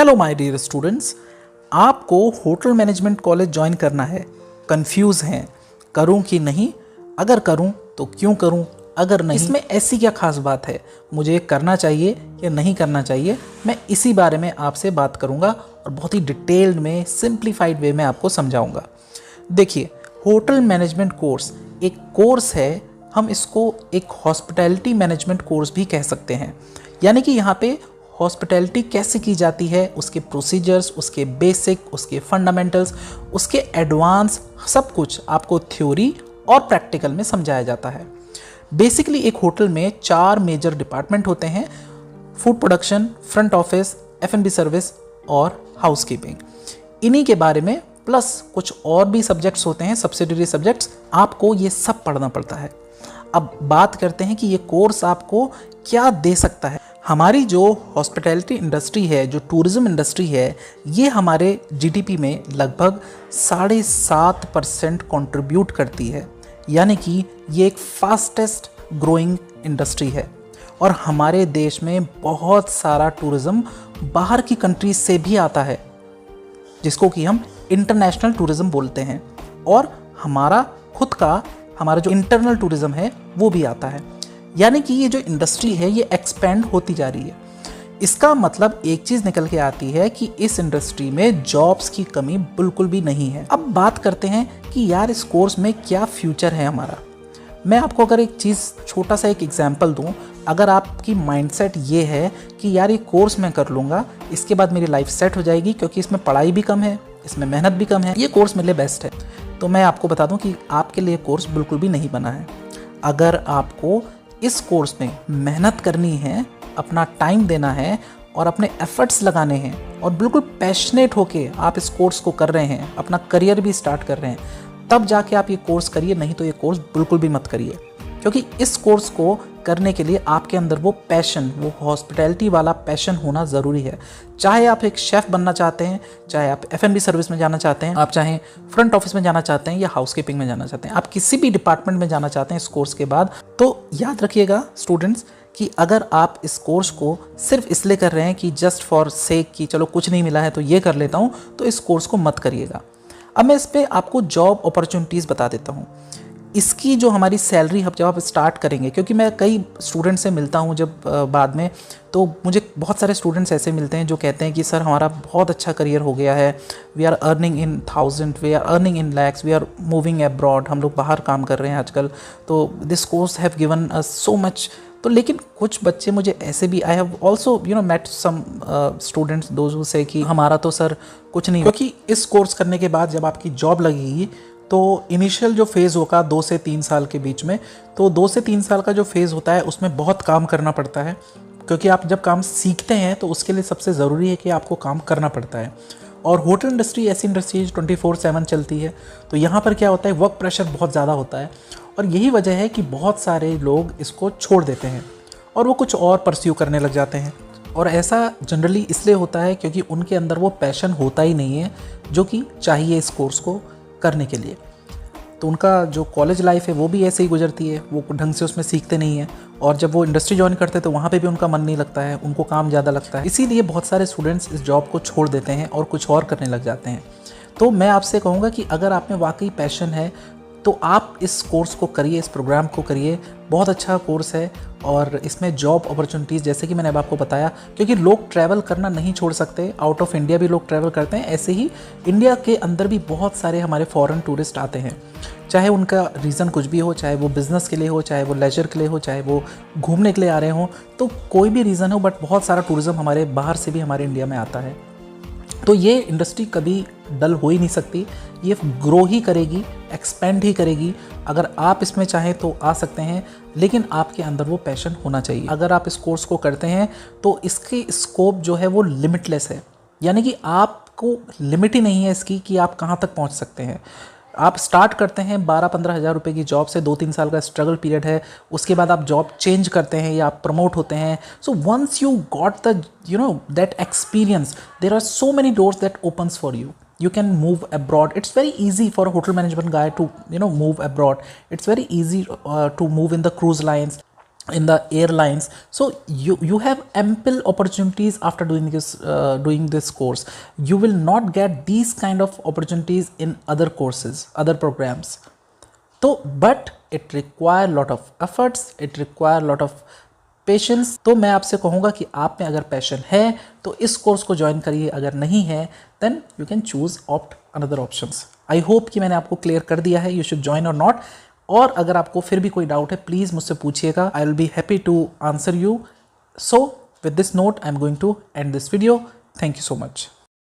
Hello my dear students, आपको hotel management college join करना है। कंफ्यूज हैं, करूं कि नहीं, अगर करूं तो क्यों करूं, अगर नहीं इसमें ऐसी क्या खास बात है, मुझे करना चाहिए या नहीं करना चाहिए, मैं इसी बारे में आपसे बात करूंगा और बहुत ही डिटेल्ड में सिंप्लीफाइड वे में आपको समझाऊंगा। देखिए, होटल मैनेजमेंट कोर्स एक कोर्स है, हम इसको एक हॉस्पिटैलिटी मैनेजमेंट कोर्स भी कह सकते हैं। यानी कि यहाँ पे हॉस्पिटैलिटी कैसे की जाती है, उसके प्रोसीजर्स, उसके बेसिक, उसके फंडामेंटल्स, उसके एडवांस, सब कुछ आपको थ्योरी और प्रैक्टिकल में समझाया जाता है। बेसिकली एक होटल में 4 मेजर डिपार्टमेंट होते हैं: food production, front office, F&B service और हाउसकीपिंग। इन्हीं के बारे में प्लस कुछ और भी सब्जेक्ट्स होते हैं, सब्सिडियरी सब्जेक्ट्स, आपको ये सब पढ़ना पड़ता है। अब बात करते हैं कि ये कोर्स आपको क्या दे सकता है। हमारी जो हॉस्पिटैलिटी इंडस्ट्री है, जो टूरिज्म इंडस्ट्री है, ये हमारे जीडीपी में लगभग 7.5% कंट्रीब्यूट करती है। यानी कि ये एक फास्टेस्ट ग्रोइंग इंडस्ट्री है और हमारे देश में बहुत सारा टूरिज्म बाहर की कंट्रीज से भी आता है, जिसको कि हम इंटरनेशनल टूरिज्म बोलते हैं। और हमारा खुद का, हमारा जो इंटरनल टूरिज्म है वो भी आता है। यानी कि ये जो इंडस्ट्री है ये एक्सपेंड होती जा रही है। इसका मतलब एक चीज़ निकल के आती है कि इस इंडस्ट्री में जॉब्स की कमी बिल्कुल भी नहीं है। अब बात करते हैं कि यार इस कोर्स में क्या फ्यूचर है हमारा। मैं आपको अगर एक चीज़, छोटा सा एक एग्जांपल दूं, अगर आपकी माइंडसेट ये है कि यार ये कोर्स मैं कर लूँगा, इसके बाद मेरी लाइफ सेट हो जाएगी क्योंकि इसमें पढ़ाई भी कम है, इसमें मेहनत भी कम है, ये कोर्स मेरे लिए बेस्ट है, तो मैं आपको बता दूं कि आपके लिए कोर्स बिल्कुल भी नहीं बना है। अगर आपको इस कोर्स में मेहनत करनी है, अपना टाइम देना है और अपने एफर्ट्स लगाने हैं और बिल्कुल पैशनेट होके आप इस कोर्स को कर रहे हैं, अपना करियर भी स्टार्ट कर रहे हैं, तब जाके आप ये कोर्स करिए, नहीं तो ये कोर्स बिल्कुल भी मत करिए। क्योंकि इस कोर्स को करने के लिए आपके अंदर वो पैशन, वो हॉस्पिटैलिटी वाला पैशन होना ज़रूरी है। चाहे आप एक शेफ़ बनना चाहते हैं, चाहे आप F&B सर्विस में जाना चाहते हैं, आप चाहे फ्रंट ऑफिस में जाना चाहते हैं या हाउसकीपिंग में जाना चाहते हैं, आप किसी भी डिपार्टमेंट में जाना चाहते हैं इस कोर्स के बाद, तो याद रखिएगा स्टूडेंट्स कि अगर आप इस कोर्स को सिर्फ इसलिए कर रहे हैं कि जस्ट फॉर सेक कि चलो कुछ नहीं मिला है तो ये कर लेता हूँ, तो इस कोर्स को मत करिएगा। अब मैं इस पर आपको जॉब अपॉर्चुनिटीज़ बता देता हूँ। इसकी जो हमारी सैलरी जब आप स्टार्ट करेंगे, क्योंकि मैं कई स्टूडेंट से मिलता हूँ जब बाद में, तो मुझे बहुत सारे स्टूडेंट्स ऐसे मिलते हैं जो कहते हैं कि सर हमारा बहुत अच्छा करियर हो गया है, we are earning in 1000, we are earning in lakhs, we are moving abroad, हम लोग बाहर काम कर रहे हैं आजकल, तो this course have given us so much. तो लेकिन कुछ बच्चे मुझे ऐसे भी, I have also met some students those who say कि हमारा तो सर कुछ नहीं, क्योंकि इस कोर्स करने के बाद जब आपकी जॉब लगेगी तो इनिशियल जो फेज़ होगा 2 से 3 साल के बीच में, तो 2 से 3 साल का जो फेज़ होता है उसमें बहुत काम करना पड़ता है। क्योंकि आप जब काम सीखते हैं तो उसके लिए सबसे ज़रूरी है कि आपको काम करना पड़ता है। और होटल इंडस्ट्री ऐसी इंडस्ट्री है 24/7 चलती है, तो यहाँ पर क्या होता है, वर्क प्रेशर बहुत ज़्यादा होता है और यही वजह है कि बहुत सारे लोग इसको छोड़ देते हैं और वो कुछ और परस्यू करने लग जाते हैं। और ऐसा जनरली इसलिए होता है क्योंकि उनके अंदर वो पैशन होता ही नहीं है जो कि चाहिए इस कोर्स को करने के लिए। तो उनका जो कॉलेज लाइफ है वो भी ऐसे ही गुजरती है, वो ढंग से उसमें सीखते नहीं हैं और जब वो इंडस्ट्री ज्वाइन करते हैं तो वहाँ पे भी उनका मन नहीं लगता है, उनको काम ज़्यादा लगता है। इसीलिए बहुत सारे स्टूडेंट्स इस जॉब को छोड़ देते हैं और कुछ और करने लग जाते हैं। तो मैं आपसे कहूँगा कि अगर आप में वाकई पैशन है तो आप इस कोर्स को करिए, इस प्रोग्राम को करिए, बहुत अच्छा कोर्स है और इसमें जॉब अपॉर्चुनिटीज़, जैसे कि मैंने अब आपको बताया, क्योंकि लोग ट्रैवल करना नहीं छोड़ सकते, आउट ऑफ इंडिया भी लोग ट्रैवल करते हैं, ऐसे ही इंडिया के अंदर भी बहुत सारे हमारे फॉरेन टूरिस्ट आते हैं। चाहे उनका रीज़न कुछ भी हो, चाहे वो बिज़नेस के लिए हो, चाहे वो लेजर के लिए हो, चाहे वो घूमने के लिए आ रहे हों, तो कोई भी रीज़न हो, बट बहुत सारा टूरिज़्म हमारे बाहर से भी हमारे इंडिया में आता है। तो ये इंडस्ट्री कभी डल हो ही नहीं सकती, ये ग्रो ही करेगी, एक्सपेंड ही करेगी। अगर आप इसमें चाहें तो आ सकते हैं, लेकिन आपके अंदर वो पैशन होना चाहिए। अगर आप इस कोर्स को करते हैं तो इसकी स्कोप जो है वो लिमिटलेस है, यानी कि आपको लिमिट ही नहीं है इसकी कि आप कहाँ तक पहुँच सकते हैं। आप स्टार्ट करते हैं 12-15 हज़ार रुपये की जॉब से, 2-3 साल का स्ट्रगल पीरियड है, उसके बाद आप जॉब चेंज करते हैं या आप प्रमोट होते हैं। So once you got the that experience, there are so many doors that opens for you. You can move abroad. It's very easy for a hotel management guy to move abroad. It's very easy to move in the cruise lines. in the airlines. So you have ample opportunities after doing this course. You will not get these kind of opportunities in other courses, other programs. तो but it require lot of efforts, it require lot of patience. तो मैं आपसे कहूँगा कि आप में अगर passion है तो इस कोर्स को ज्वाइन करिए, अगर नहीं है then you can choose opt another options. I hope कि मैंने आपको क्लियर कर दिया है यू शुड ज्वाइन और नॉट. और अगर आपको फिर भी कोई डाउट है प्लीज़ मुझसे पूछिएगा, I will be happy to answer you. So with this note I am going to end this video. Thank you so much.